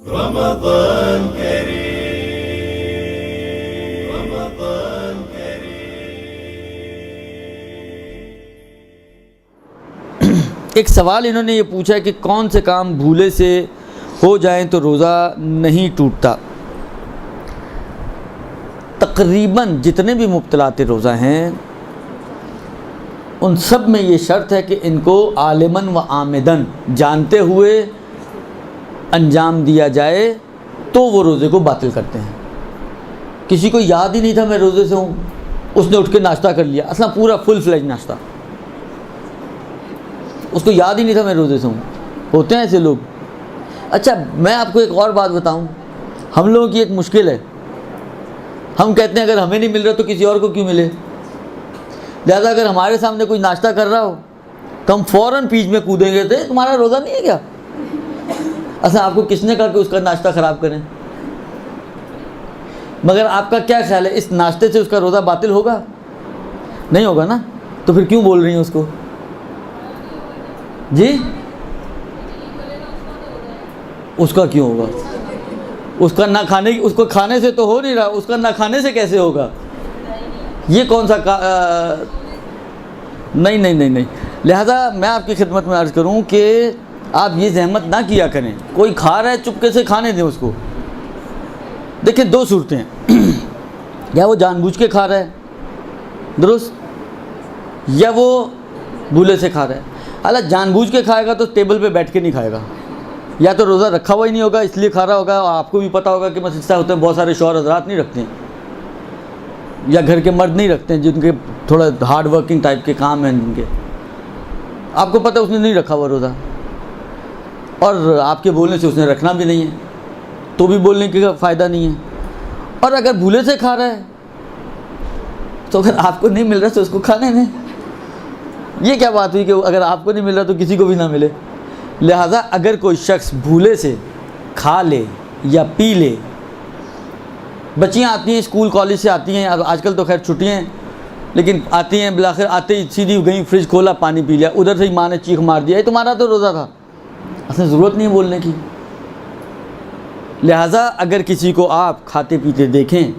رمضان کریم رمضان کریم۔ ایک سوال انہوں نے یہ پوچھا ہے کہ کون سے کام بھولے سے ہو جائیں تو روزہ نہیں ٹوٹتا؟ تقریباً جتنے بھی مبطلات روزہ ہیں ان سب میں یہ شرط ہے کہ ان کو عالماً و عامداً جانتے ہوئے انجام دیا جائے تو وہ روزے کو باطل کرتے ہیں۔ کسی کو یاد ہی نہیں تھا میں روزے سے ہوں، اس نے اٹھ کے ناشتہ کر لیا، اصلا پورا فل فلیج ناشتہ، اس کو یاد ہی نہیں تھا میں روزے سے ہوں۔ ہوتے ہیں ایسے لوگ۔ اچھا میں آپ کو ایک اور بات بتاؤں، ہم لوگوں کی ایک مشکل ہے، ہم کہتے ہیں اگر ہمیں نہیں مل رہا تو کسی اور کو کیوں ملے، لہذا اگر ہمارے سامنے کوئی ناشتہ کر رہا ہو تو ہم فوراً پیچھ میں کودیں گے، تو تمہارا روزہ نہیں ہے کیا؟ اصلا آپ کو کس نے کہا کہ اس کا ناشتہ خراب کریں؟ مگر آپ کا کیا خیال ہے، اس ناشتے سے اس کا روزہ باطل ہوگا؟ نہیں ہوگا نا، تو پھر کیوں بول رہی ہیں اس کو؟ جی اس کا کیوں ہوگا؟ اس کا نہ کھانے، اس کو کھانے سے تو ہو نہیں رہا، اس کا نہ کھانے سے کیسے ہوگا؟ یہ کون سا نہیں۔ لہذا میں آپ کی خدمت میں عرض کروں کہ آپ یہ زحمت نہ کیا کریں، کوئی کھا رہا ہے چپکے سے کھانے دیں اس کو۔ دیکھیں دو صورتیں ہیں، یا وہ جان بوجھ کے کھا رہا ہے درست، یا وہ بھولے سے کھا رہا ہے۔ حالانکہ جان بوجھ کے کھائے گا تو ٹیبل پہ بیٹھ کے نہیں کھائے گا، یا تو روزہ رکھا ہوا ہی نہیں ہوگا اس لیے کھا رہا ہوگا، اور آپ کو بھی پتہ ہوگا کہ مسجد ہوتے ہیں بہت سارے شوہر حضرات نہیں رکھتے ہیں، یا گھر کے مرد نہیں رکھتے ہیں جن کے تھوڑا ہارڈ ورکنگ ٹائپ کے کام ہیں جن کے، آپ کو پتہ اس نے نہیں رکھا ہوا روزہ، اور آپ کے بولنے سے اس نے رکھنا بھی نہیں ہے، تو بھی بولنے کا فائدہ نہیں ہے۔ اور اگر بھولے سے کھا رہا ہے تو اگر آپ کو نہیں مل رہا تو اس کو کھانے دیں۔ یہ کیا بات ہوئی کہ اگر آپ کو نہیں مل رہا تو کسی کو بھی نہ ملے؟ لہٰذا اگر کوئی شخص بھولے سے کھا لے یا پی لے، بچیاں آتی ہیں اسکول کالج سے آتی ہیں، اب آج کل تو خیر چھٹیاں ہیں، لیکن آتی ہیں بالآخر آتے ہی سیدھی گئیں فریج کھولا پانی پی لیا، ادھر سے ہی ماں نے چیخ مار دیا، یہ تمہارا تو روزہ تھا، اصل ضرورت نہیں ہے بولنے کی۔ لہٰذا اگر کسی کو آپ کھاتے پیتے دیکھیں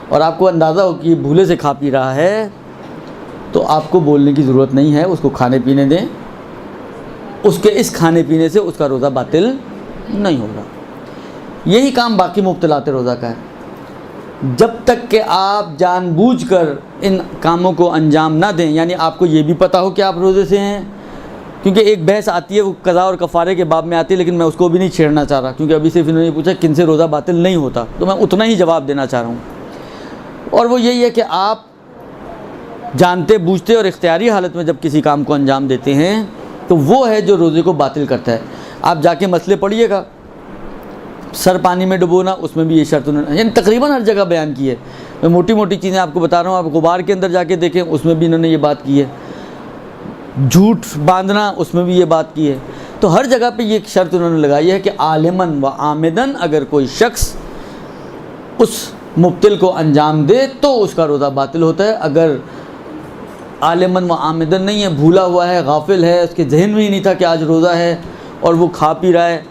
اور آپ کو اندازہ ہو کہ یہ بھولے سے کھا پی رہا ہے تو آپ کو بولنے کی ضرورت نہیں ہے، اس کو کھانے پینے دیں، اس کے اس کھانے پینے سے اس کا روزہ باطل نہیں ہوگا۔ یہی کام باقی مبطلات روزہ کا ہے۔ جب تک کہ آپ جان بوجھ کر ان کاموں کو انجام نہ دیں، یعنی آپ کو یہ بھی پتہ ہو کہ آپ روزے سے ہیں، کیونکہ ایک بحث آتی ہے وہ قضاء اور کفارے کے باب میں آتی ہے، لیکن میں اس کو بھی نہیں چھیڑنا چاہ رہا کیونکہ ابھی صرف انہوں نے پوچھا کن سے روزہ باطل نہیں ہوتا، تو میں اتنا ہی جواب دینا چاہ رہا ہوں، اور وہ یہی ہے کہ آپ جانتے بوجھتے اور اختیاری حالت میں جب کسی کام کو انجام دیتے ہیں تو وہ ہے جو روزے کو باطل کرتا ہے۔ آپ جا کے مسئلے پڑھیے گا، سر پانی میں ڈبونا، اس میں بھی یہ شرط انہوں نے یعنی تقریباً ہر جگہ بیان کی ہے۔ میں موٹی موٹی چیزیں آپ کو بتا رہا ہوں، آپ غبار کے اندر جا کے دیکھیں، اس میں بھی انہوں نے یہ بات کی ہے، جھوٹ باندھنا اس میں بھی یہ بات کی ہے۔ تو ہر جگہ پہ یہ ایک شرط انہوں نے لگائی ہے کہ عالماً و عامداً اگر کوئی شخص اس مبطل کو انجام دے تو اس کا روزہ باطل ہوتا ہے۔ اگر عالماً و عامداً نہیں ہے، بھولا ہوا ہے، غافل ہے، اس کے ذہن میں ہی نہیں تھا کہ آج روزہ ہے اور وہ کھا پی رہا ہے،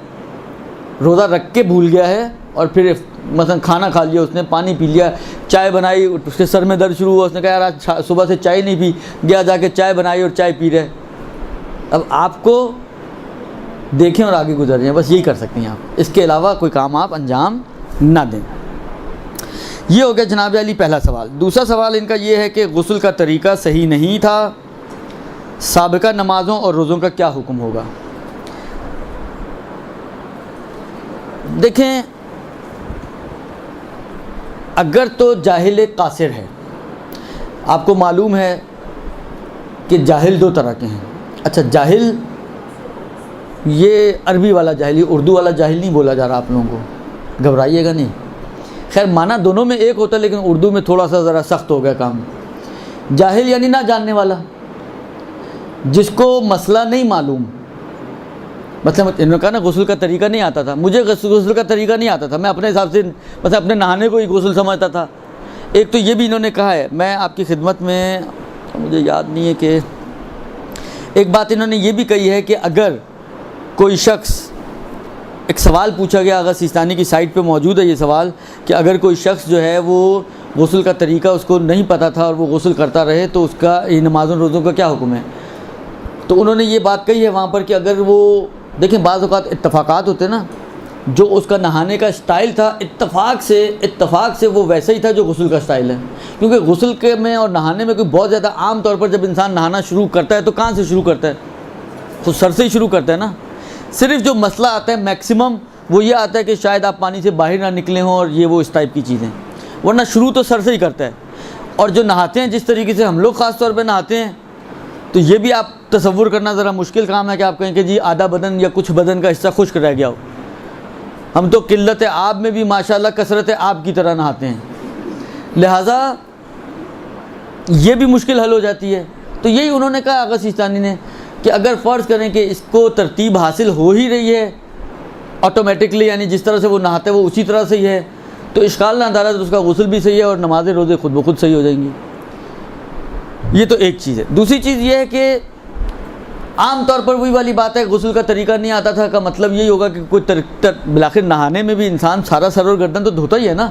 روزہ رکھ کے بھول گیا ہے، اور پھر مثلا کھانا کھا لیا اس نے، پانی پی لیا، چائے بنائی، اس کے سر میں درد شروع ہوا، اس نے کہا یار آج صبح سے چائے نہیں پی، گیا جا کے چائے بنائی اور چائے پی رہے۔ اب آپ کو دیکھیں اور آگے گزر جائیں، بس یہی کر سکتے ہیں آپ، اس کے علاوہ کوئی کام آپ انجام نہ دیں۔ یہ ہو گیا جناب علی پہلا سوال۔ دوسرا سوال ان کا یہ ہے کہ غسل کا طریقہ صحیح نہیں تھا، سابقہ نمازوں اور روزوں کا کیا حکم ہوگا؟ دیکھیں اگر تو جاہل قاصر ہے، آپ کو معلوم ہے کہ جاہل دو طرح کے ہیں۔ اچھا جاہل یہ عربی والا جاہل، یہ اردو والا جاہل نہیں بولا جا رہا آپ لوگوں کو، گھبرائیے گا نہیں، خیر معنی دونوں میں ایک ہوتا ہے لیکن اردو میں تھوڑا سا ذرا سخت ہو گیا کام۔ جاہل یعنی نہ جاننے والا، جس کو مسئلہ نہیں معلوم، مطلب انہوں نے کہا نا غسل کا طریقہ نہیں آتا تھا، مجھے غسل کا طریقہ نہیں آتا تھا، میں اپنے حساب سے مثلا اپنے نہانے کو ہی غسل سمجھتا تھا۔ ایک تو یہ بھی انہوں نے کہا ہے، میں آپ کی خدمت میں، مجھے یاد نہیں ہے کہ ایک بات انہوں نے یہ بھی کہی ہے کہ اگر کوئی شخص ایک سوال پوچھا گیا، آغا سیستانی کی سائٹ پہ موجود ہے یہ سوال، کہ اگر کوئی شخص جو ہے وہ غسل کا طریقہ اس کو نہیں پتہ تھا اور وہ غسل کرتا رہے تو اس کا یہ نمازوں روزوں کا کیا حکم ہے؟ تو انہوں نے یہ بات کہی ہے وہاں پر کہ اگر وہ دیکھیں بعض اوقات اتفاقات ہوتے ہیں نا، جو اس کا نہانے کا اسٹائل تھا اتفاق سے وہ ویسا ہی تھا جو غسل کا اسٹائل ہے، کیونکہ غسل کے میں اور نہانے میں کوئی بہت زیادہ عام طور پر جب انسان نہانا شروع کرتا ہے تو کہاں سے شروع کرتا ہے؟ خود سر سے ہی شروع کرتا ہے نا۔ صرف جو مسئلہ آتا ہے میکسیمم وہ یہ آتا ہے کہ شاید آپ پانی سے باہر نہ نکلے ہوں اور یہ وہ اس ٹائپ کی چیزیں، ورنہ شروع تو سر سے ہی کرتا ہے۔ اور جو نہاتے ہیں جس طریقے سے ہم لوگ خاص طور پہ نہاتے ہیں، تو یہ بھی آپ تصور کرنا ذرا مشکل کام ہے کہ آپ کہیں کہ جی آدھا بدن یا کچھ بدن کا حصہ خشک رہ گیا ہو۔ ہم تو قلت آب میں بھی ماشاءاللہ کثرت آب کی طرح نہاتے ہیں، لہٰذا یہ بھی مشکل حل ہو جاتی ہے۔ تو یہی انہوں نے کہا آغا سیستانی نے کہ اگر فرض کریں کہ اس کو ترتیب حاصل ہو ہی رہی ہے آٹومیٹکلی، یعنی جس طرح سے وہ نہاتے وہ اسی طرح سے ہی ہے، تو اشکال نہ دارا تو اس کا غسل بھی صحیح ہے اور نمازیں روزے خود بخود صحیح ہو جائیں گی۔ یہ تو ایک چیز ہے۔ دوسری چیز یہ ہے کہ عام طور پر وہی والی بات ہے، غسل کا طریقہ نہیں آتا تھا کا مطلب یہی ہوگا کہ کوئی بالآخر نہانے میں بھی انسان سارا سر اور گردن تو دھوتا ہی ہے نا۔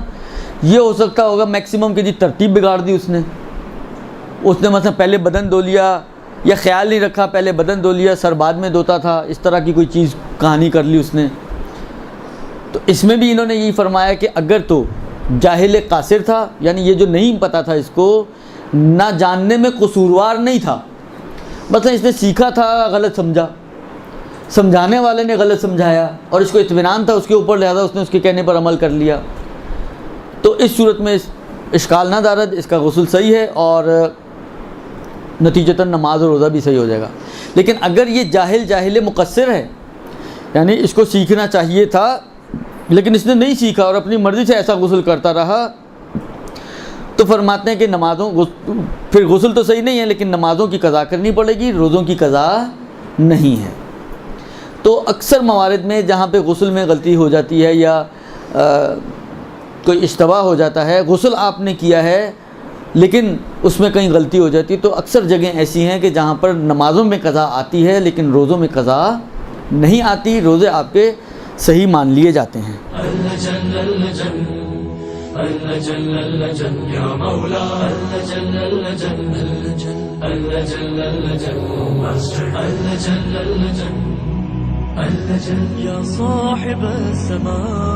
یہ ہو سکتا ہوگا میکسیمم کہ جی ترتیب بگاڑ دی اس نے مثلا پہلے بدن دھو لیا، یا خیال نہیں رکھا پہلے بدن دھو لیا سر بعد میں دھوتا تھا، اس طرح کی کوئی چیز کہانی کر لی اس نے۔ تو اس میں بھی انہوں نے یہی فرمایا کہ اگر تو جاہل قاصر تھا، یعنی یہ جو نہیں پتہ تھا اس کو، نہ جاننے میں قصوروار نہیں تھا، مثلا اس نے سیکھا تھا غلط سمجھا، سمجھانے والے نے غلط سمجھایا اور اس کو اطمینان تھا اس کے اوپر، لہذا اس نے اس کے کہنے پر عمل کر لیا، تو اس صورت میں اشکال نہ دارد، اس کا غسل صحیح ہے اور نتیجتاً نماز اور روزہ بھی صحیح ہو جائے گا۔ لیکن اگر یہ جاہل مقصر ہے، یعنی اس کو سیکھنا چاہیے تھا لیکن اس نے نہیں سیکھا اور اپنی مرضی سے ایسا غسل کرتا رہا، تو فرماتے ہیں کہ پھر غسل تو صحیح نہیں ہے لیکن نمازوں کی قضا کرنی پڑے گی، روزوں کی قضا نہیں ہے۔ تو اکثر موارد میں جہاں پہ غسل میں غلطی ہو جاتی ہے یا کوئی اشتباہ ہو جاتا ہے، غسل آپ نے کیا ہے لیکن اس میں کہیں غلطی ہو جاتی ہے، تو اکثر جگہیں ایسی ہیں کہ جہاں پر نمازوں میں قضا آتی ہے لیکن روزوں میں قضا نہیں آتی، روزے آپ کے صحیح مان لیے جاتے ہیں۔ يا صاحب السماء